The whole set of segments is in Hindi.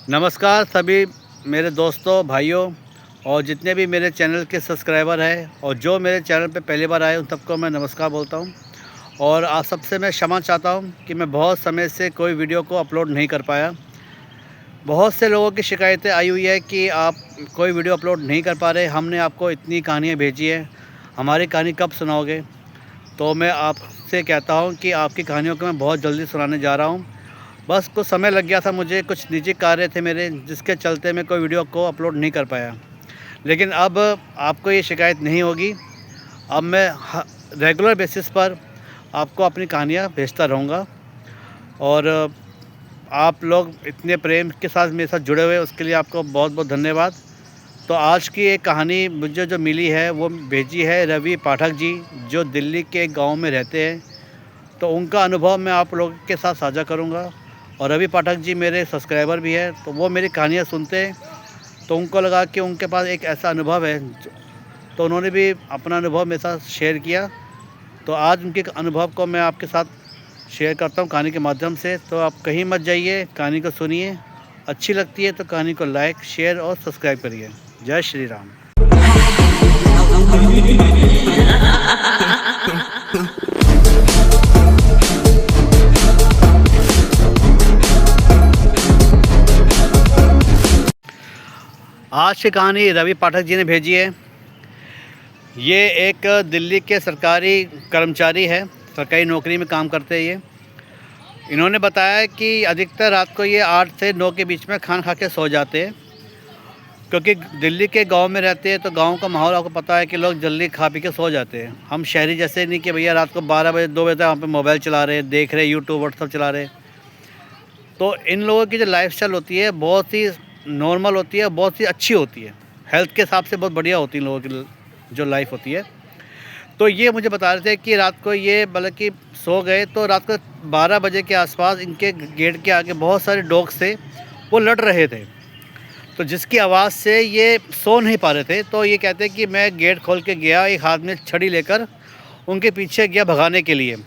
नमस्कार सभी मेरे दोस्तों, भाइयों और जितने भी मेरे चैनल के सब्सक्राइबर हैं और जो मेरे चैनल पे पहली बार आए उन सबको मैं नमस्कार बोलता हूं। और आप सबसे मैं क्षमा चाहता हूं कि मैं बहुत समय से कोई वीडियो को अपलोड नहीं कर पाया। बहुत से लोगों की शिकायतें आई हुई है कि आप कोई वीडियो अपलोड नहीं कर पा रहे, हमने आपको इतनी कहानियाँ भेजी है, हमारी कहानी कब सुनाओगे। तो मैं आपसे कहता हूँ कि आपकी कहानियों को मैं बहुत जल्दी सुनाने जा रहा हूँ। बस कुछ समय लग गया था, मुझे कुछ निजी कार्य थे मेरे, जिसके चलते मैं कोई वीडियो को अपलोड नहीं कर पाया। लेकिन अब आपको ये शिकायत नहीं होगी। अब मैं रेगुलर बेसिस पर आपको अपनी कहानियाँ भेजता रहूँगा। और आप लोग इतने प्रेम के साथ मेरे साथ जुड़े हुए, उसके लिए आपको बहुत बहुत धन्यवाद। तो आज की एक कहानी मुझे जो मिली है वो भेजी है रवि पाठक जी, जो दिल्ली के एक गाँव में रहते हैं। तो उनका अनुभव मैं आप लोगों के साथ साझा करूँगा। और रवि पाठक जी मेरे सब्सक्राइबर भी हैं, तो वो मेरी कहानियाँ सुनते हैं, तो उनको लगा कि उनके पास एक ऐसा अनुभव है, तो उन्होंने भी अपना अनुभव मेरे साथ शेयर किया। तो आज उनके अनुभव को मैं आपके साथ शेयर करता हूँ कहानी के माध्यम से। तो आप कहीं मत जाइए, कहानी को सुनिए। अच्छी लगती है तो कहानी को लाइक, शेयर और सब्सक्राइब करिए। जय श्री राम। आज की कहानी रवि पाठक जी ने भेजी है। ये एक दिल्ली के सरकारी कर्मचारी है, सरकारी नौकरी में काम करते हैं ये। इन्होंने बताया कि अधिकतर रात को ये 8 से 9 के बीच में खाना खा के सो जाते हैं, क्योंकि दिल्ली के गांव में रहते हैं तो गांव का माहौल आपको पता है कि लोग जल्दी खा पी के सो जाते हैं। हम शहरी जैसे नहीं कि भैया रात को 12 बजे 2 बजे तक वहाँ पे मोबाइल चला रहे, देख रहे, यूट्यूब व्हाट्सअप चला रहे। तो इन लोगों की जो लाइफस्टाइल होती है बहुत ही नॉर्मल होती है, बहुत ही अच्छी होती है, हेल्थ के हिसाब से बहुत बढ़िया होती है इन लोगों की जो लाइफ होती है। तो ये मुझे बता रहे थे कि रात को ये बल्कि सो गए तो रात को 12 बजे के आसपास इनके गेट के आगे बहुत सारे डॉग्स थे, वो लड़ रहे थे। तो जिसकी आवाज़ से ये सो नहीं पा रहे थे, तो ये कहते हैं कि मैं गेट खोल के गया, एक हाथ में छड़ी लेकर उनके पीछे गया भगाने के लिए।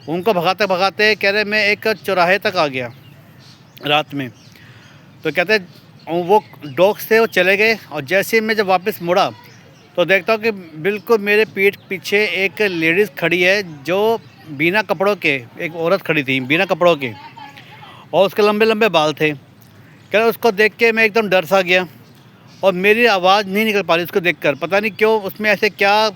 उनको भगाते भगाते कह रहे मैं एक चौराहे तक आ गया रात में। तो कहते वो डॉग्स थे वो चले गए, और जैसे ही मैं जब वापस मुड़ा तो देखता हूँ कि बिल्कुल मेरे पीठ पीछे एक लेडीज़ खड़ी है, जो बिना कपड़ों के, एक औरत खड़ी थी बिना कपड़ों के, और उसके लंबे लंबे बाल थे। कह रहे उसको देख के मैं एकदम डर सा गया, और मेरी आवाज़ नहीं निकल पा रही उसको देखकर। पता नहीं क्यों उसमें ऐसे क्या,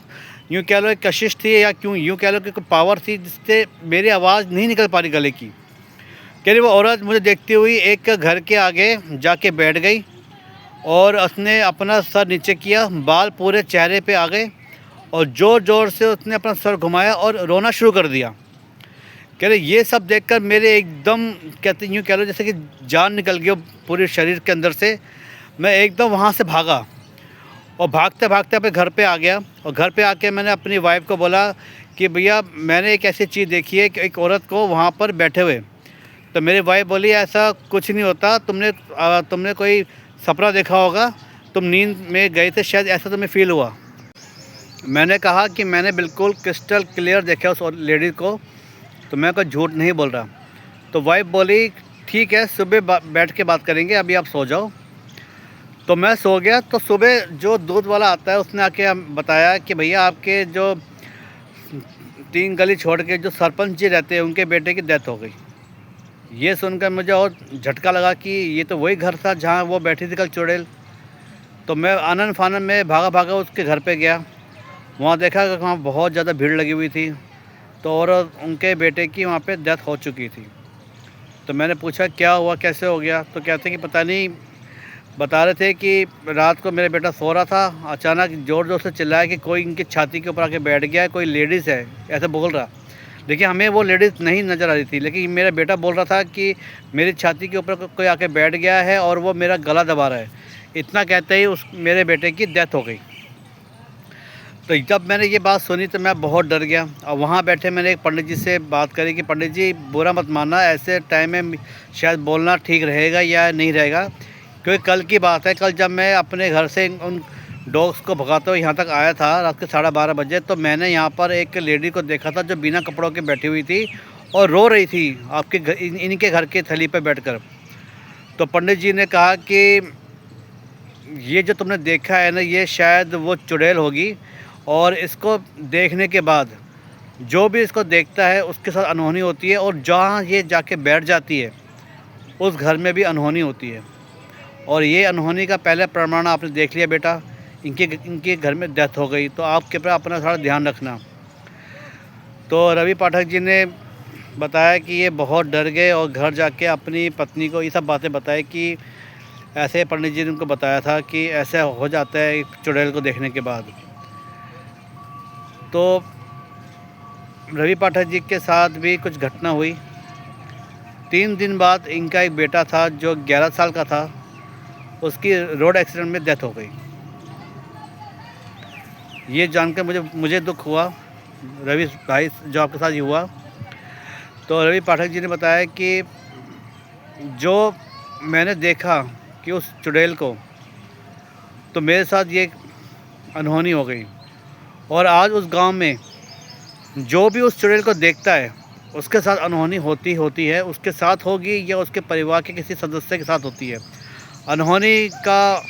यूँ कह लो एक कशिश थी या क्यों यूँ कह लो कि कोई पावर थी जिससे मेरी आवाज़ नहीं निकल पा रही गले की। कह रही वो औरत मुझे देखती हुई एक घर के आगे जाके बैठ गई, और उसने अपना सर नीचे किया, बाल पूरे चेहरे पे आ गए, और ज़ोर ज़ोर से उसने अपना सर घुमाया और रोना शुरू कर दिया। कह रहे ये सब देखकर मेरे एकदम, कहते यूँ कह लो जैसे कि जान निकल गई पूरे शरीर के अंदर से। मैं एकदम वहाँ से भागा, और भागते भागते अपने घर पे आ गया। और घर पे आके मैंने अपनी वाइफ को बोला कि भैया मैंने एक ऐसी चीज़ देखी है कि एक औरत को वहाँ पर बैठे हुए। तो मेरी वाइफ बोली ऐसा कुछ नहीं होता, तुमने कोई सपना देखा होगा, तुम नींद में गए थे शायद, ऐसा तुम्हें फ़ील हुआ। मैंने कहा कि मैंने बिल्कुल क्रिस्टल क्लियर देखा उस लेडी को, तो मैं कोई झूठ नहीं बोल रहा। तो वाइफ बोली ठीक है, सुबह बैठ के बात करेंगे, अभी आप सो जाओ। तो मैं सो गया। तो सुबह जो दूध वाला आता है उसने आके बताया कि भैया आपके जो 3 गली छोड़ के जो सरपंच जी रहते हैं उनके बेटे की डेथ हो गई। ये सुनकर मुझे और झटका लगा कि ये तो वही घर था जहाँ वो बैठी थी कल चुड़ैल। तो मैं आनन फानन में भागा भागा उसके घर पे गया। वहाँ देखा कि वहाँ बहुत ज़्यादा भीड़ लगी हुई थी, तो और उनके बेटे की वहाँ पे डेथ हो चुकी थी। तो मैंने पूछा क्या हुआ, कैसे हो गया। तो कहते कि पता नहीं, बता रहे थे कि रात को मेरा बेटा सो रहा था, अचानक ज़ोर ज़ोर से चिल्लाया कि कोई इनकी छाती के ऊपर आके बैठ गया है, कोई लेडीज़ है, ऐसे बोल रहा। देखिए हमें वो लेडीज़ नहीं नज़र आ रही थी, लेकिन मेरा बेटा बोल रहा था कि मेरी छाती के ऊपर कोई आके बैठ गया है और वो मेरा गला दबा रहा है। इतना कहते ही उस मेरे बेटे की डेथ हो गई। तो जब मैंने ये बात सुनी तो मैं बहुत डर गया। और वहाँ बैठे मैंने एक पंडित जी से बात करी कि पंडित जी बुरा मत मानना, ऐसे टाइम में शायद बोलना ठीक रहेगा या नहीं रहेगा, क्योंकि कल की बात है। कल जब मैं अपने घर से उन डॉग्स को भगाते हुए यहाँ तक आया था रात के 12:30 बजे, तो मैंने यहाँ पर एक लेडी को देखा था जो बिना कपड़ों के बैठी हुई थी और रो रही थी आपके घर, इनके घर के थली पर बैठकर। तो पंडित जी ने कहा कि ये जो तुमने देखा है ना, ये शायद वो चुड़ैल होगी, और इसको देखने के बाद जो भी इसको देखता है उसके साथ अनहोनी होती है, और जहाँ ये जाके बैठ जाती है उस घर में भी अनहोनी होती है। और ये अनहोनी का पहला प्रमाण आपने देख लिया बेटा, इनके घर में डेथ हो गई। तो आप कृपया अपना थोड़ा ध्यान रखना। तो रवि पाठक जी ने बताया कि ये बहुत डर गए और घर जाके अपनी पत्नी को ये सब बातें बताई कि ऐसे पंडित जी ने उनको बताया था कि ऐसा हो जाता है चुड़ैल को देखने के बाद। तो रवि पाठक जी के साथ भी कुछ घटना हुई। 3 दिन बाद इनका एक बेटा था जो 11 साल का था, उसकी रोड एक्सीडेंट में डेथ हो गई। ये जानकर मुझे दुख हुआ, रवि भाई जो आपके साथ ही हुआ। तो रवि पाठक जी ने बताया कि जो मैंने देखा कि उस चुड़ैल को, तो मेरे साथ ये अनहोनी हो गई। और आज उस गांव में जो भी उस चुड़ैल को देखता है उसके साथ अनहोनी होती है, उसके साथ होगी या उसके परिवार के किसी सदस्य के साथ होती है। अनहोनी का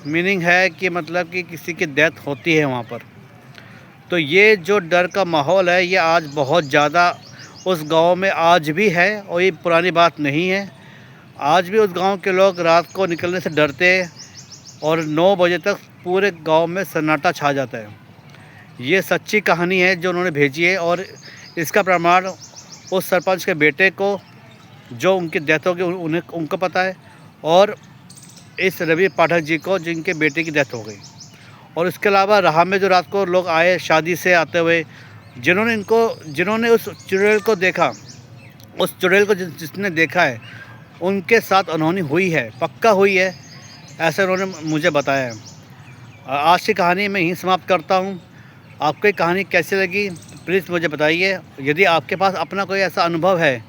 मीनिंग है कि मतलब कि किसी की डेथ होती है वहाँ पर। तो ये जो डर का माहौल है ये आज बहुत ज़्यादा उस गांव में आज भी है, और ये पुरानी बात नहीं है। आज भी उस गांव के लोग रात को निकलने से डरते हैं, और 9 बजे तक पूरे गांव में सन्नाटा छा जाता है। ये सच्ची कहानी है जो उन्होंने भेजी है, और इसका प्रमाण उस सरपंच के बेटे को जो उनकी डेथ हो गई उनको पता है, और इस रवि पाठक जी को जिनके बेटे की डेथ हो गई। और इसके अलावा राह में जो रात को लोग आए शादी से आते हुए, जिन्होंने उस चुड़ैल को देखा, उस चुड़ैल को जिसने देखा है उनके साथ अनहोनी हुई है, पक्का हुई है, ऐसा उन्होंने मुझे बताया है। आज की कहानी मैं यहीं समाप्त करता हूँ। आपको ये कहानी कैसी लगी प्लीज़ मुझे बताइए। यदि आपके पास अपना कोई ऐसा अनुभव है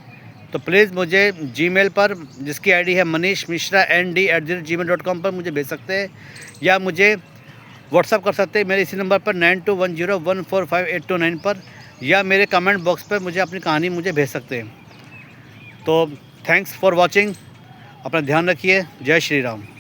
तो प्लीज़ मुझे जीमेल पर, जिसकी आईडी है manishmishra@gmail.com पर मुझे भेज सकते हैं, या मुझे व्हाट्सअप कर सकते हैं मेरे इसी नंबर पर 9210145829 पर, या मेरे कमेंट बॉक्स पर मुझे अपनी कहानी भेज सकते हैं। तो थैंक्स फॉर वॉचिंग। अपना ध्यान रखिए। जय श्री राम।